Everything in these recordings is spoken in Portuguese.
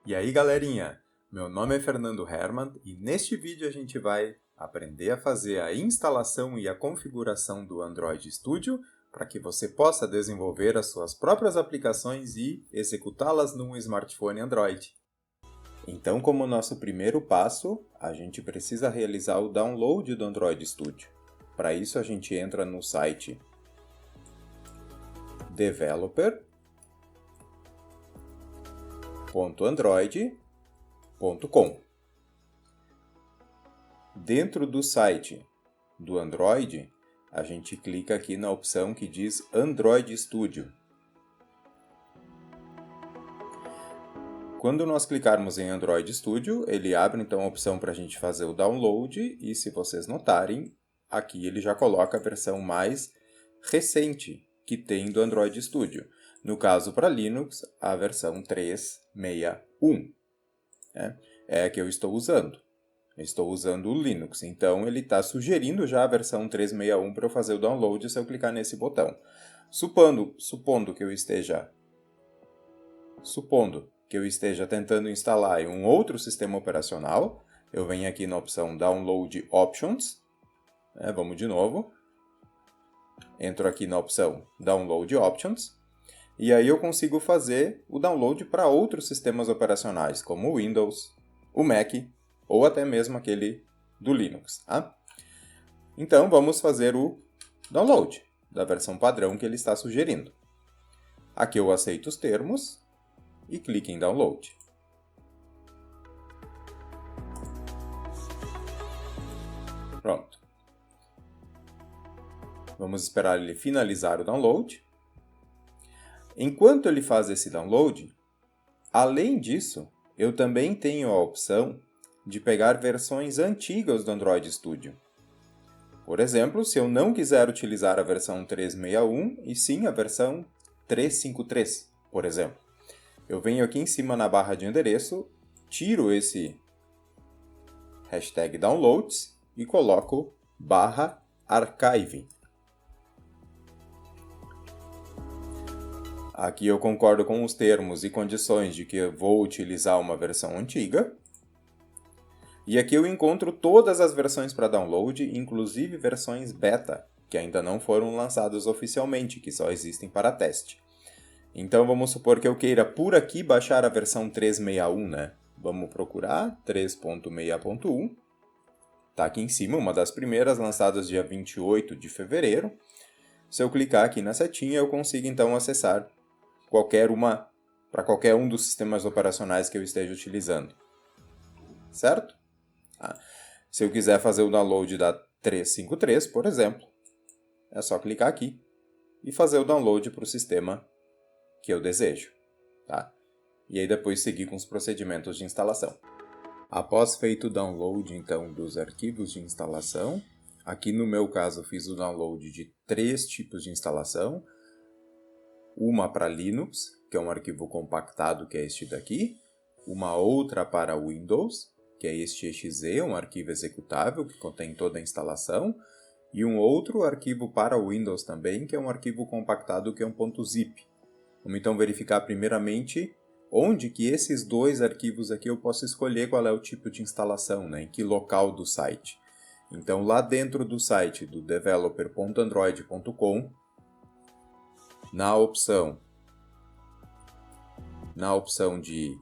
E aí, galerinha? Meu nome é Fernando Hermann e neste vídeo a gente vai aprender a fazer a instalação e a configuração do Android Studio para que você possa desenvolver as suas próprias aplicações e executá-las num smartphone Android. Então, como nosso primeiro passo, a gente precisa realizar o download do Android Studio. Para isso, a gente entra no site developer.android.com. Dentro do site do Android, a gente clica aqui na opção que diz Android Studio. Quando nós clicarmos em Android Studio, ele abre então a opção para a gente fazer o download e, se vocês notarem, aqui ele já coloca a versão mais recente que tem do Android Studio. No caso para Linux, a versão 3.6.1 é a que eu estou usando. Eu estou usando o Linux, então ele está sugerindo já a versão 3.6.1 para eu fazer o download se eu clicar nesse botão. Supondo que eu esteja tentando instalar em um outro sistema operacional, eu venho aqui na opção Download Options, vamos de novo, entro aqui na opção Download Options, e aí eu consigo fazer o download para outros sistemas operacionais, como o Windows, o Mac, ou até mesmo aquele do Linux. Tá? Então, vamos fazer o download da versão padrão que ele está sugerindo. Aqui eu aceito os termos e clique em Download. Pronto. Vamos esperar ele finalizar o download. Enquanto ele faz esse download, além disso, eu também tenho a opção de pegar versões antigas do Android Studio. Por exemplo, se eu não quiser utilizar a versão 3.6.1 e sim a versão 3.5.3, por exemplo. Eu venho aqui em cima na barra de endereço, tiro esse hashtag downloads e coloco /archive. Aqui eu concordo com os termos e condições de que eu vou utilizar uma versão antiga. E aqui eu encontro todas as versões para download, inclusive versões beta, que ainda não foram lançadas oficialmente, que só existem para teste. Então vamos supor que eu queira por aqui baixar a versão 3.6.1, né? Vamos procurar 3.6.1. Está aqui em cima, uma das primeiras, lançadas dia 28 de fevereiro. Se eu clicar aqui na setinha, eu consigo então acessar para qualquer um dos sistemas operacionais que eu esteja utilizando. Certo? Se eu quiser fazer o download da 3.5.3, por exemplo, é só clicar aqui e fazer o download para o sistema que eu desejo. Tá? E aí depois seguir com os procedimentos de instalação. Após feito o download então dos arquivos de instalação, aqui no meu caso eu fiz o download de 3 tipos de instalação. Uma para Linux, que é um arquivo compactado, que é este daqui. Uma outra para Windows, que é este .exe, um arquivo executável que contém toda a instalação. E um outro arquivo para Windows também, que é um arquivo compactado, que é um .zip. Vamos então verificar primeiramente onde que esses 2 arquivos aqui eu posso escolher qual é o tipo de instalação, né? Em que local do site. Então lá dentro do site do developer.android.com, na opção de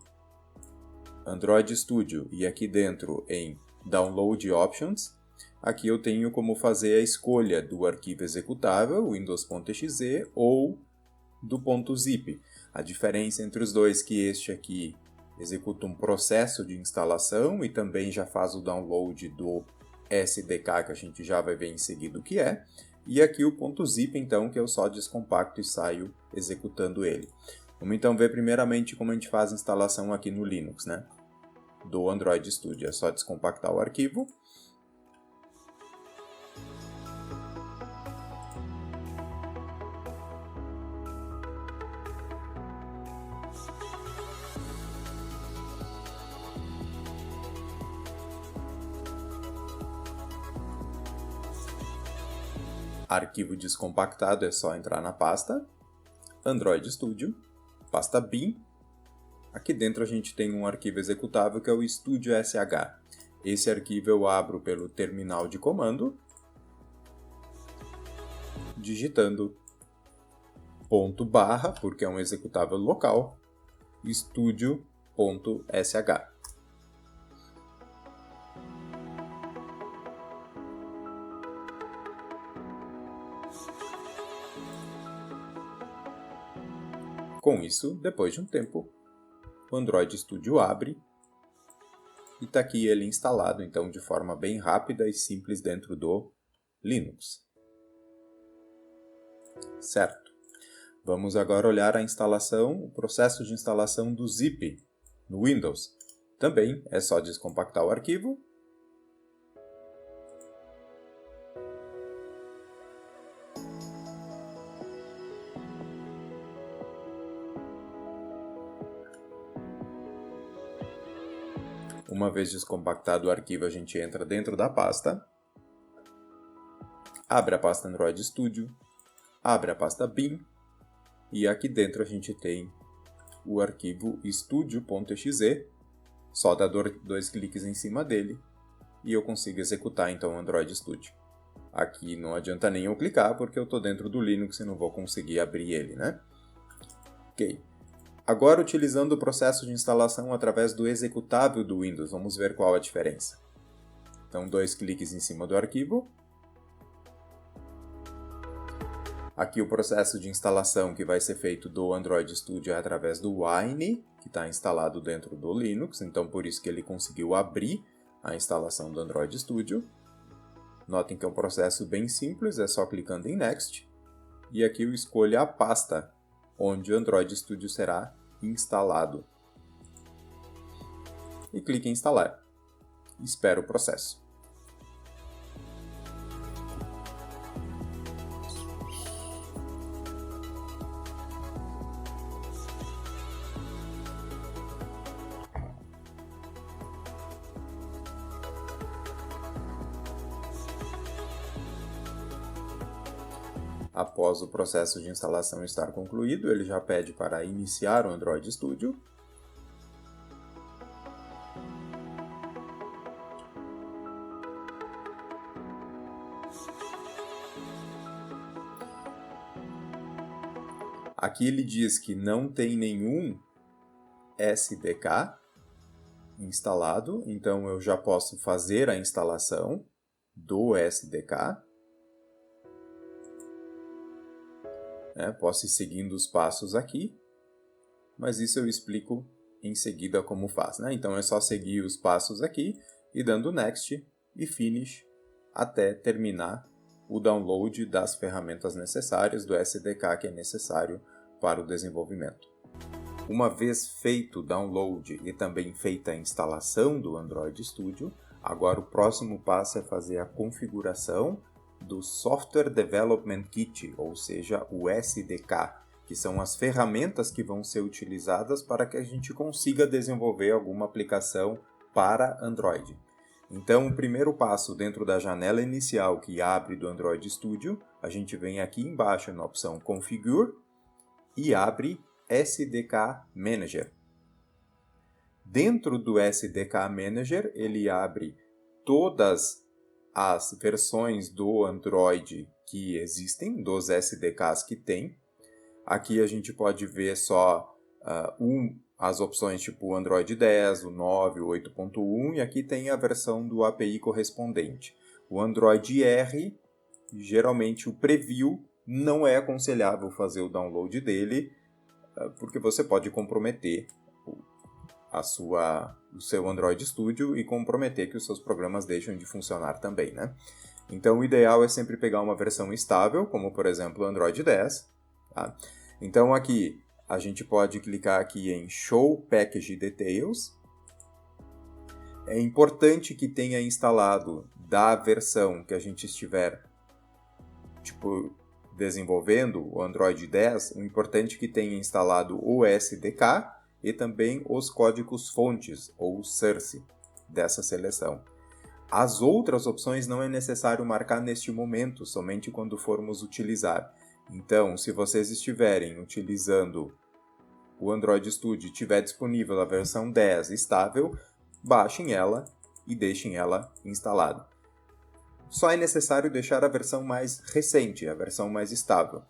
Android Studio e aqui dentro em Download Options, aqui eu tenho como fazer a escolha do arquivo executável, windows.exe, ou do .zip. A diferença entre os dois é que este aqui executa um processo de instalação e também já faz o download do SDK, que a gente já vai ver em seguida o que é, e aqui o .zip, então, que eu só descompacto e saio executando ele. Vamos então ver primeiramente como a gente faz a instalação aqui no Linux, né? Do Android Studio. É só descompactar o arquivo. Arquivo descompactado, é só entrar na pasta Android Studio, pasta bin, Aqui dentro a gente tem um arquivo executável que é o Studio.sh. Esse arquivo eu abro pelo terminal de comando, digitando /, porque é um executável local, studio.sh. Com isso, depois de um tempo, o Android Studio abre e está aqui ele instalado, então, de forma bem rápida e simples dentro do Linux. Certo. Vamos agora olhar a instalação, o processo de instalação do zip no Windows. Também é só descompactar o arquivo. Uma vez descompactado o arquivo, a gente entra dentro da pasta, abre a pasta Android Studio, abre a pasta bin, e aqui dentro a gente tem o arquivo studio.exe, só dar 2 cliques em cima dele e eu consigo executar então o Android Studio. Aqui não adianta nem eu clicar porque eu estou dentro do Linux e não vou conseguir abrir ele, né? Ok. Agora, utilizando o processo de instalação através do executável do Windows, vamos ver qual a diferença. Então, 2 cliques em cima do arquivo. Aqui o processo de instalação que vai ser feito do Android Studio é através do Wine, que está instalado dentro do Linux, então por isso que ele conseguiu abrir a instalação do Android Studio. Notem que é um processo bem simples, é só clicando em Next. E aqui eu escolho a pasta onde o Android Studio será instalado. E clique em instalar. Espero o processo. Após o processo de instalação estar concluído, ele já pede para iniciar o Android Studio. Aqui ele diz que não tem nenhum SDK instalado, então eu já posso fazer a instalação do SDK. Posso ir seguindo os passos aqui, mas isso eu explico em seguida como faz. Então é só seguir os passos aqui e dando Next e Finish até terminar o download das ferramentas necessárias do SDK que é necessário para o desenvolvimento. Uma vez feito o download e também feita a instalação do Android Studio, agora o próximo passo é fazer a configuração do Software Development Kit, ou seja, o SDK, que são as ferramentas que vão ser utilizadas para que a gente consiga desenvolver alguma aplicação para Android. Então, o primeiro passo dentro da janela inicial que abre do Android Studio, a gente vem aqui embaixo na opção Configure e abre SDK Manager. Dentro do SDK Manager, ele abre todas as versões do Android que existem, dos SDKs que tem. Aqui a gente pode ver só as opções tipo o Android 10, o 9, o 8.1 e aqui tem a versão do API correspondente. O Android R, geralmente o preview, não é aconselhável fazer o download dele, porque você pode comprometer o seu Android Studio e comprometer que os seus programas deixem de funcionar também, né? Então, o ideal é sempre pegar uma versão estável, como, por exemplo, o Android 10. Tá? Então, aqui, a gente pode clicar aqui em Show Package Details. É importante que tenha instalado da versão que a gente estiver desenvolvendo, o Android 10, é importante que tenha instalado o SDK e também os códigos fontes, ou source, dessa seleção. As outras opções não é necessário marcar neste momento, somente quando formos utilizar. Então, se vocês estiverem utilizando o Android Studio tiver disponível a versão 10 estável, baixem ela e deixem ela instalada. Só é necessário deixar a versão mais recente, a versão mais estável,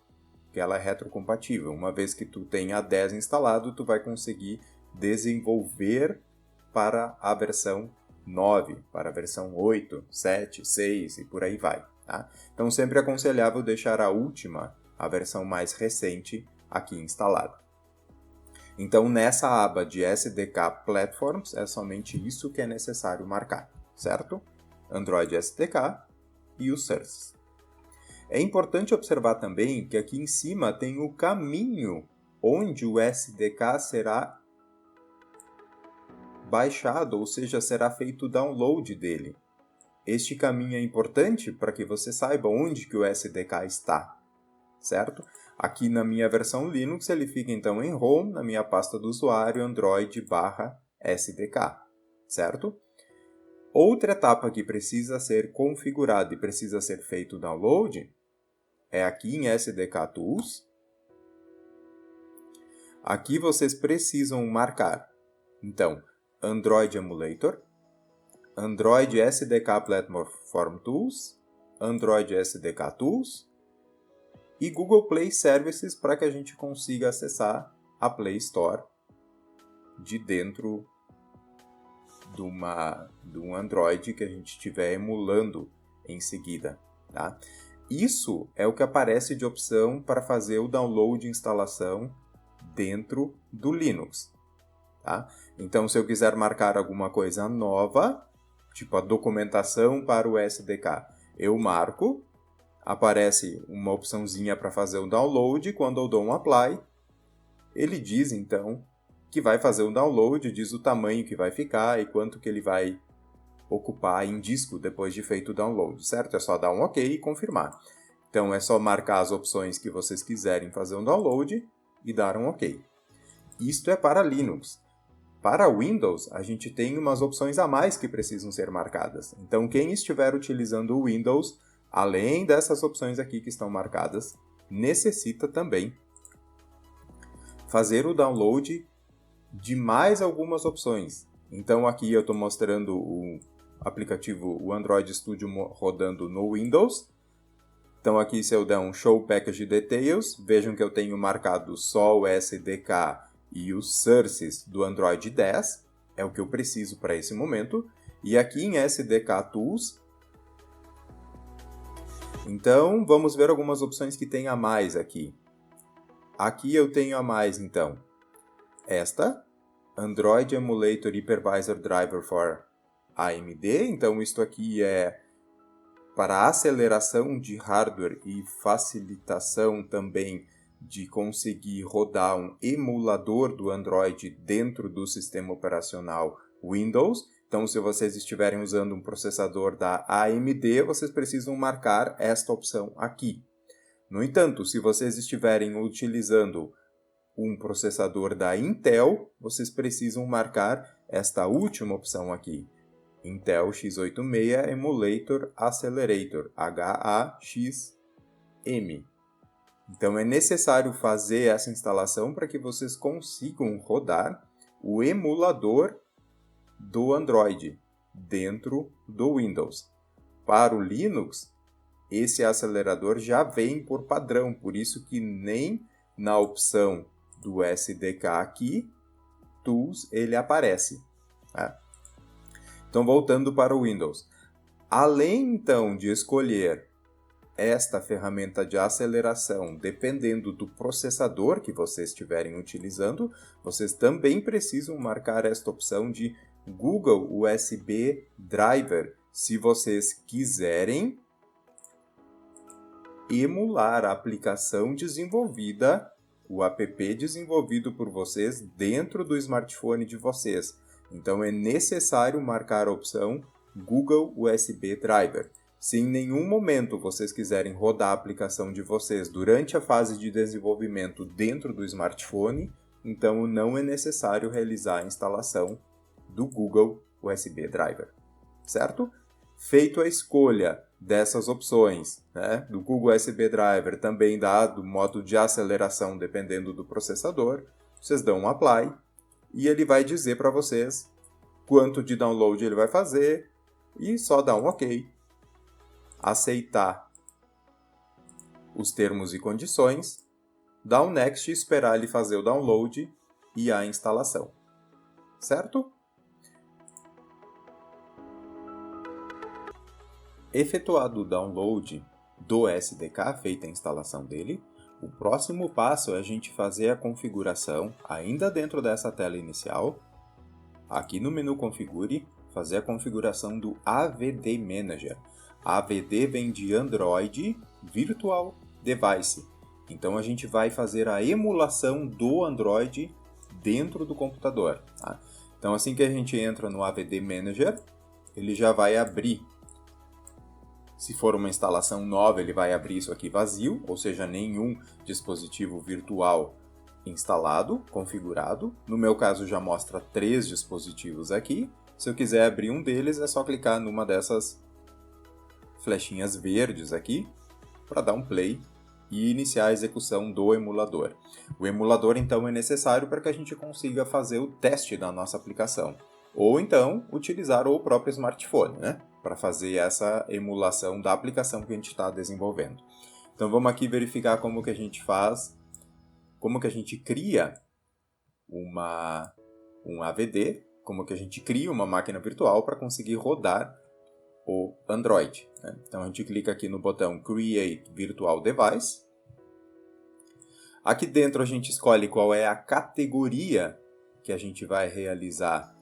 que ela é retrocompatível. Uma vez que tu tenha a 10 instalado, tu vai conseguir desenvolver para a versão 9, para a versão 8, 7, 6 e por aí vai. Tá? Então, sempre é aconselhável deixar a última, a versão mais recente, aqui instalada. Então, nessa aba de SDK Platforms, é somente isso que é necessário marcar, certo? Android SDK e os sources. É importante observar também que aqui em cima tem o caminho onde o SDK será baixado, ou seja, será feito o download dele. Este caminho é importante para que você saiba onde que o SDK está, certo? Aqui na minha versão Linux ele fica então em Home, na minha pasta do usuário Android/SDK, certo? Outra etapa que precisa ser configurada e precisa ser feito o download é aqui em SDK Tools. Aqui vocês precisam marcar, então, Android Emulator, Android SDK Platform Tools, Android SDK Tools e Google Play Services para que a gente consiga acessar a Play Store de dentro de um Android que a gente estiver emulando em seguida. Tá? Isso é o que aparece de opção para fazer o download e instalação dentro do Linux. Tá? Então, se eu quiser marcar alguma coisa nova, tipo a documentação para o SDK, eu marco, aparece uma opçãozinha para fazer o download, quando eu dou um apply, ele diz então que vai fazer o download, diz o tamanho que vai ficar e quanto que ele vai ocupar em disco depois de feito o download, certo? É só dar um OK e confirmar. Então é só marcar as opções que vocês quiserem fazer um download e dar um OK. Isto é para Linux. Para Windows, a gente tem umas opções a mais que precisam ser marcadas. Então quem estiver utilizando o Windows, além dessas opções aqui que estão marcadas, necessita também fazer o download de mais algumas opções. Então aqui eu estou mostrando o aplicativo, o Android Studio rodando no Windows. Então aqui se eu der um Show Package Details, vejam que eu tenho marcado só o SDK e os sources do Android 10, é o que eu preciso para esse momento. E aqui em SDK Tools, então, vamos ver algumas opções que tem a mais aqui. Aqui eu tenho a mais, então, esta, Android Emulator Hypervisor Driver for AMD. Então, isto aqui é para aceleração de hardware e facilitação também de conseguir rodar um emulador do Android dentro do sistema operacional Windows. Então, se vocês estiverem usando um processador da AMD, vocês precisam marcar esta opção aqui. No entanto, se vocês estiverem utilizando um processador da Intel, vocês precisam marcar esta última opção aqui. Intel x86 Emulator Accelerator, HAXM. Então, é necessário fazer essa instalação para que vocês consigam rodar o emulador do Android dentro do Windows. Para o Linux, esse acelerador já vem por padrão, por isso que nem na opção do SDK aqui, Tools, ele aparece. Tá? Então, voltando para o Windows. Além, então, de escolher esta ferramenta de aceleração, dependendo do processador que vocês estiverem utilizando, vocês também precisam marcar esta opção de Google USB Driver, se vocês quiserem emular a aplicação desenvolvida, o app desenvolvido por vocês dentro do smartphone de vocês. Então é necessário marcar a opção Google USB Driver. Se em nenhum momento vocês quiserem rodar a aplicação de vocês durante a fase de desenvolvimento dentro do smartphone, então não é necessário realizar a instalação do Google USB Driver, certo? Feito a escolha dessas opções, né, do Google USB Driver, também do modo de aceleração dependendo do processador, vocês dão um apply e ele vai dizer para vocês quanto de download ele vai fazer e só dá um OK, aceitar os termos e condições, dar um next e esperar ele fazer o download e a instalação, certo? Efetuado o download do SDK, feita a instalação dele, o próximo passo é a gente fazer a configuração, ainda dentro dessa tela inicial, aqui no menu Configure, fazer a configuração do AVD Manager. AVD vem de Android Virtual Device. Então a gente vai fazer a emulação do Android dentro do computador. Tá? Então assim que a gente entra no AVD Manager, ele já vai abrir. Se for uma instalação nova, ele vai abrir isso aqui vazio, ou seja, nenhum dispositivo virtual instalado, configurado. No meu caso já mostra 3 dispositivos aqui. Se eu quiser abrir um deles, é só clicar numa dessas flechinhas verdes aqui para dar um play e iniciar a execução do emulador. O emulador, então, é necessário para que a gente consiga fazer o teste da nossa aplicação. Ou, então, utilizar o próprio smartphone, né? Para fazer essa emulação da aplicação que a gente está desenvolvendo. Então, vamos aqui verificar como que a gente faz, como que a gente cria um AVD, como que a gente cria uma máquina virtual para conseguir rodar o Android. Né? Então, a gente clica aqui no botão Create Virtual Device. Aqui dentro a gente escolhe qual é a categoria que a gente vai realizar,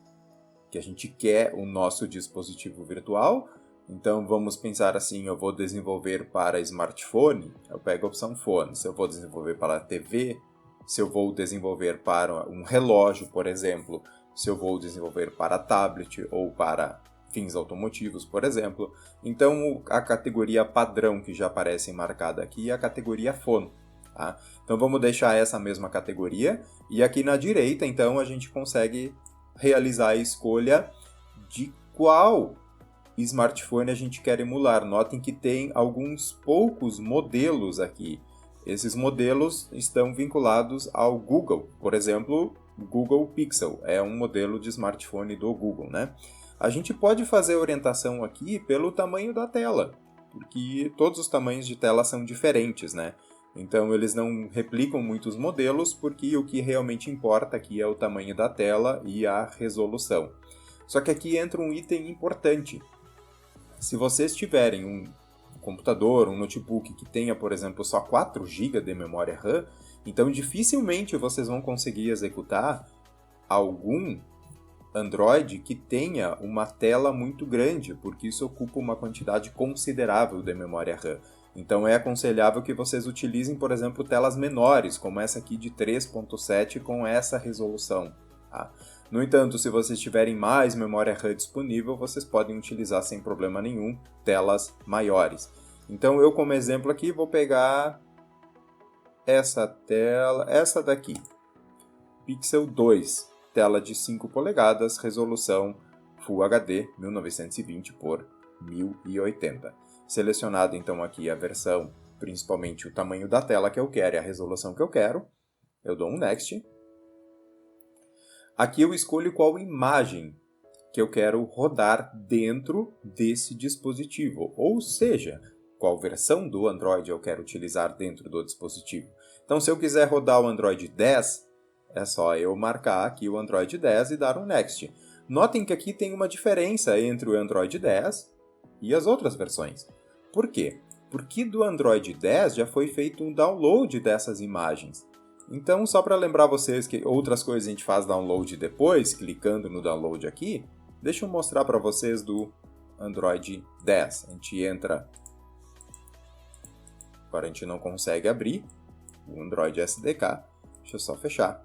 que a gente quer o nosso dispositivo virtual. Então, vamos pensar assim, eu vou desenvolver para smartphone, eu pego a opção Phone. Se eu vou desenvolver para TV, se eu vou desenvolver para um relógio, por exemplo, se eu vou desenvolver para tablet ou para fins automotivos, por exemplo. Então, a categoria padrão que já aparece marcada aqui é a categoria Phone. Tá? Então, vamos deixar essa mesma categoria. E aqui na direita, então, a gente consegue realizar a escolha de qual smartphone a gente quer emular. Notem que tem alguns poucos modelos aqui. Esses modelos estão vinculados ao Google. Por exemplo, o Google Pixel é um modelo de smartphone do Google, né? A gente pode fazer orientação aqui pelo tamanho da tela, porque todos os tamanhos de tela são diferentes, né? Então, eles não replicam muitos modelos, porque o que realmente importa aqui é o tamanho da tela e a resolução. Só que aqui entra um item importante. Se vocês tiverem um computador, um notebook que tenha, por exemplo, só 4 GB de memória RAM, então dificilmente vocês vão conseguir executar algum Android que tenha uma tela muito grande, porque isso ocupa uma quantidade considerável de memória RAM. Então é aconselhável que vocês utilizem, por exemplo, telas menores, como essa aqui de 3.7 com essa resolução. Tá? No entanto, se vocês tiverem mais memória RAM disponível, vocês podem utilizar sem problema nenhum telas maiores. Então eu, como exemplo aqui, vou pegar essa tela, essa daqui, Pixel 2, tela de 5 polegadas, resolução Full HD 1920 por 1080. Selecionado então aqui a versão, principalmente o tamanho da tela que eu quero e a resolução que eu quero, eu dou um Next. Aqui eu escolho qual imagem que eu quero rodar dentro desse dispositivo, ou seja, qual versão do Android eu quero utilizar dentro do dispositivo. Então, se eu quiser rodar o Android 10, é só eu marcar aqui o Android 10 e dar um Next. Notem que aqui tem uma diferença entre o Android 10 e as outras versões. Por quê? Porque do Android 10 já foi feito um download dessas imagens. Então, só para lembrar vocês que outras coisas a gente faz download depois, clicando no download aqui, deixa eu mostrar para vocês do Android 10. A gente entra... Agora a gente não consegue abrir o Android SDK. Deixa eu só fechar.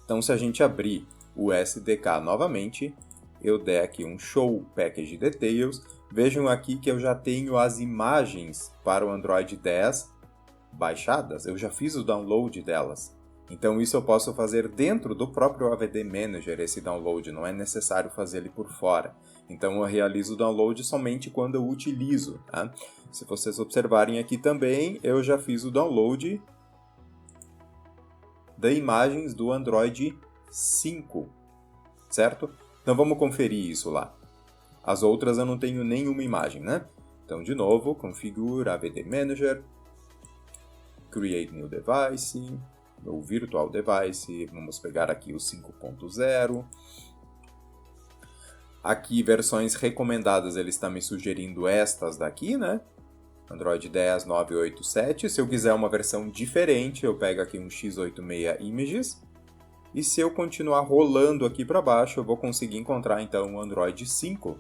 Então, se a gente abrir o SDK novamente, eu der aqui um Show Package Details, vejam aqui que eu já tenho as imagens para o Android 10 baixadas, eu já fiz o download delas. Então isso eu posso fazer dentro do próprio AVD Manager, esse download, não é necessário fazer ele por fora. Então eu realizo o download somente quando eu utilizo. Tá? Se vocês observarem aqui também, eu já fiz o download de imagens do Android 5, certo? Então vamos conferir isso lá. As outras eu não tenho nenhuma imagem, né? Então, de novo, Configure, AVD Manager, Create New Device, ou Virtual Device, vamos pegar aqui o 5.0. Aqui, versões recomendadas, ele está me sugerindo estas daqui, né? Android 10, 9, 8, 7. Se eu quiser uma versão diferente, eu pego aqui um x86 Images. E se eu continuar rolando aqui para baixo, eu vou conseguir encontrar então o Android 5,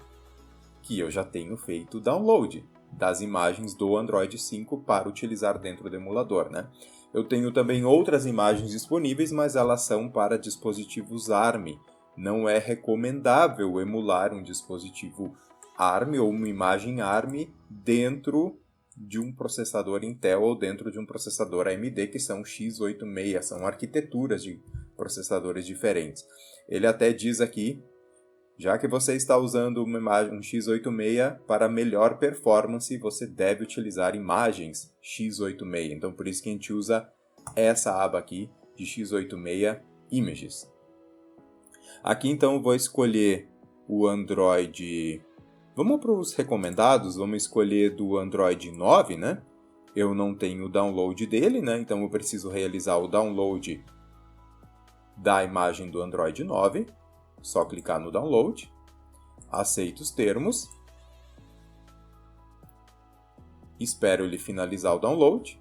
que eu já tenho feito o download das imagens do Android 5 para utilizar dentro do emulador, né? Eu tenho também outras imagens disponíveis, mas elas são para dispositivos ARM. Não é recomendável emular um dispositivo ARM ou uma imagem ARM dentro de um processador Intel ou dentro de um processador AMD, que são x86, são arquiteturas de processadores diferentes. Ele até diz aqui, já que você está usando uma imagem, um x86 para melhor performance, você deve utilizar imagens x86. Então, por isso que a gente usa essa aba aqui de x86 Images. Aqui, então, eu vou escolher o Android... Vamos para os recomendados, vamos escolher do Android 9, né? Eu não tenho o download dele, né? Então, eu preciso realizar o download da imagem do Android 9. Só clicar no download, aceito os termos, espero ele finalizar o download.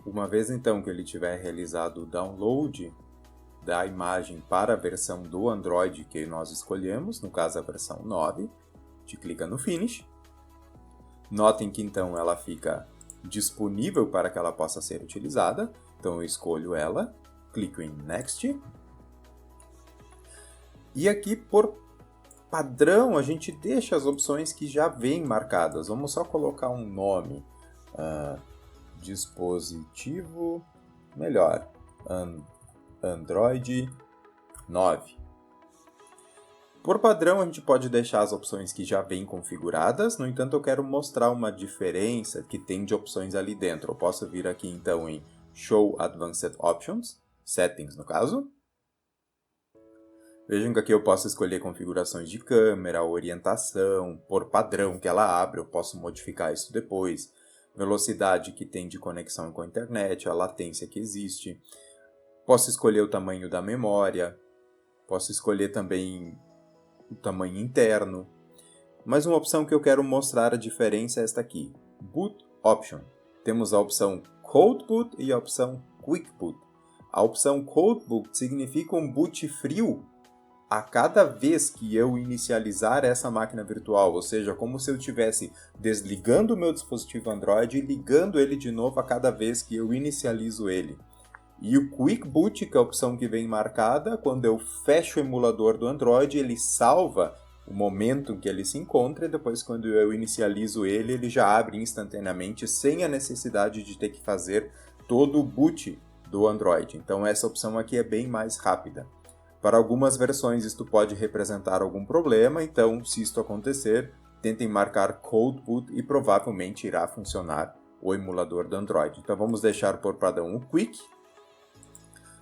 Uma vez então que ele tiver realizado o download da imagem para a versão do Android que nós escolhemos, no caso a versão 9, a gente clica no Finish. Notem que então ela fica disponível para que ela possa ser utilizada, então eu escolho ela. Clico em Next. E aqui, por padrão, a gente deixa as opções que já vêm marcadas. Vamos só colocar um nome. Dispositivo, melhor, Android 9. Por padrão, a gente pode deixar as opções que já vêm configuradas. No entanto, eu quero mostrar uma diferença que tem de opções ali dentro. Eu posso vir aqui, então, em Show Advanced Options. Settings, no caso. Vejam que aqui eu posso escolher configurações de câmera, orientação, por padrão que ela abre, eu posso modificar isso depois. Velocidade que tem de conexão com a internet, a latência que existe. Posso escolher o tamanho da memória. Posso escolher também o tamanho interno. Mas uma opção que eu quero mostrar a diferença é esta aqui. Boot Option. Temos a opção Cold Boot e a opção Quick Boot. A opção Cold Boot significa um boot frio a cada vez que eu inicializar essa máquina virtual, ou seja, como se eu estivesse desligando o meu dispositivo Android e ligando ele de novo a cada vez que eu inicializo ele. E o Quick Boot, que é a opção que vem marcada, quando eu fecho o emulador do Android, ele salva o momento em que ele se encontra e depois quando eu inicializo ele, ele já abre instantaneamente sem a necessidade de ter que fazer todo o boot do Android. Então essa opção aqui é bem mais rápida. Para algumas versões isto pode representar algum problema, então se isto acontecer, tentem marcar Cold Boot e provavelmente irá funcionar o emulador do Android. Então vamos deixar por padrão o Quick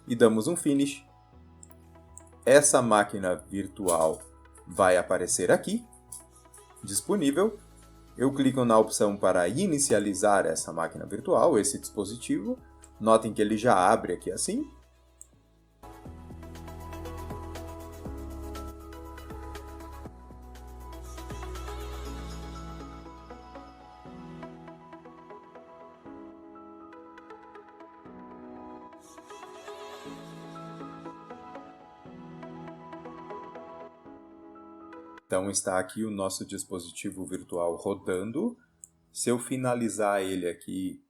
e damos um Finish. Essa máquina virtual vai aparecer aqui, disponível. Eu clico na opção para inicializar essa máquina virtual, esse dispositivo. Notem que ele já abre aqui assim. Então está aqui o nosso dispositivo virtual rodando. Se eu finalizar ele aqui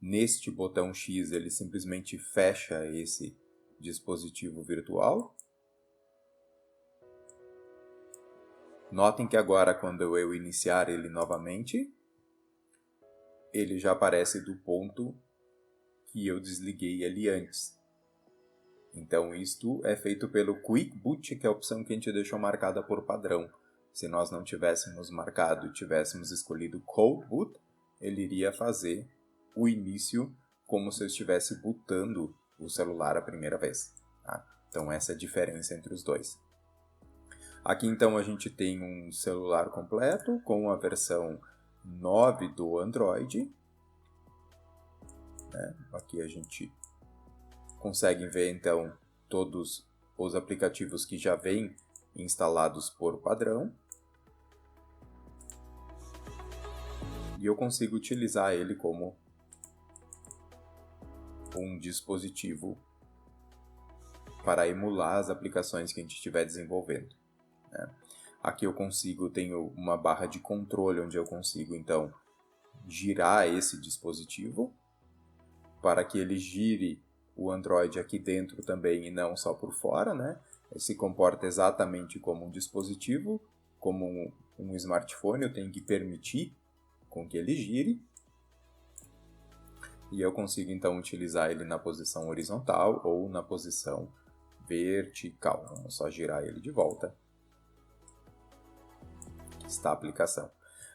neste botão X, ele simplesmente fecha esse dispositivo virtual. Notem que agora, quando eu iniciar ele novamente, ele já aparece do ponto que eu desliguei ele antes. Então, isto é feito pelo Quick Boot, que é a opção que a gente deixou marcada por padrão. Se nós não tivéssemos marcado e tivéssemos escolhido Cold Boot, ele iria fazer o início como se eu estivesse bootando o celular a primeira vez. Tá? Então essa é a diferença entre os dois. Aqui então a gente tem um celular completo com a versão 9 do Android. Aqui a gente consegue ver então todos os aplicativos que já vêm instalados por padrão. E eu consigo utilizar ele como um dispositivo para emular as aplicações que a gente estiver desenvolvendo. Aqui eu tenho uma barra de controle onde eu consigo então girar esse dispositivo para que ele gire o Android aqui dentro também e não só por fora, né? Ele se comporta exatamente como um dispositivo, como um smartphone, eu tenho que permitir com que ele gire. E eu consigo então utilizar ele na posição horizontal ou na posição vertical. Vamos só girar ele de volta. Aqui está a aplicação.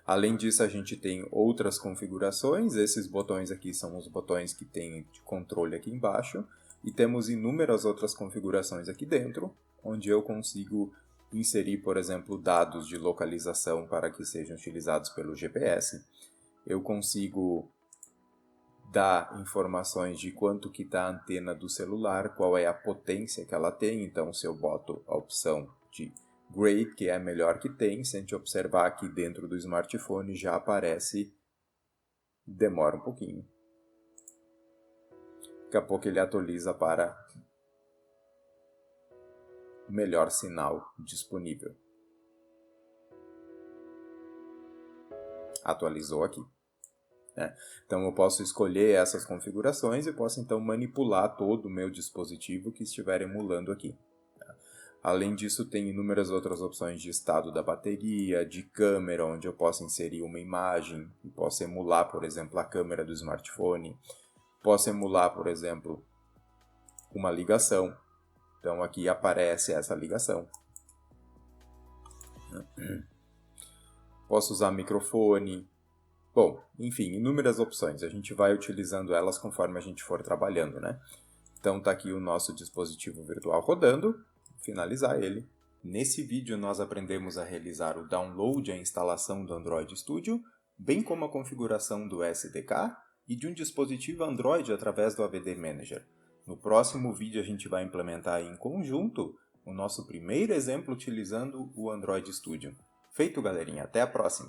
Além disso, a gente tem outras configurações. Esses botões aqui são os botões que tem de controle aqui embaixo. E temos inúmeras outras configurações aqui dentro, onde eu consigo inserir, por exemplo, dados de localização para que sejam utilizados pelo GPS. Eu consigo dar informações de quanto que está a antena do celular, qual é a potência que ela tem. Então, se eu boto a opção de Great, que é a melhor que tem, se a gente observar aqui dentro do smartphone já aparece, demora um pouquinho. Daqui a pouco ele atualiza para o melhor sinal disponível. Atualizou aqui. Então eu posso escolher essas configurações e posso então manipular todo o meu dispositivo que estiver emulando aqui. Além disso, tem inúmeras outras opções de estado da bateria, de câmera, onde eu posso inserir uma imagem e posso emular, por exemplo, a câmera do smartphone. Posso emular, por exemplo, uma ligação. Então aqui aparece essa ligação. Posso usar microfone. Bom, enfim, inúmeras opções. A gente vai utilizando elas conforme a gente for trabalhando, né? Então tá aqui o nosso dispositivo virtual rodando. Finalizar ele. Nesse vídeo nós aprendemos a realizar o download e a instalação do Android Studio, bem como a configuração do SDK e de um dispositivo Android através do AVD Manager. No próximo vídeo a gente vai implementar em conjunto o nosso primeiro exemplo utilizando o Android Studio. Feito, galerinha. Até a próxima!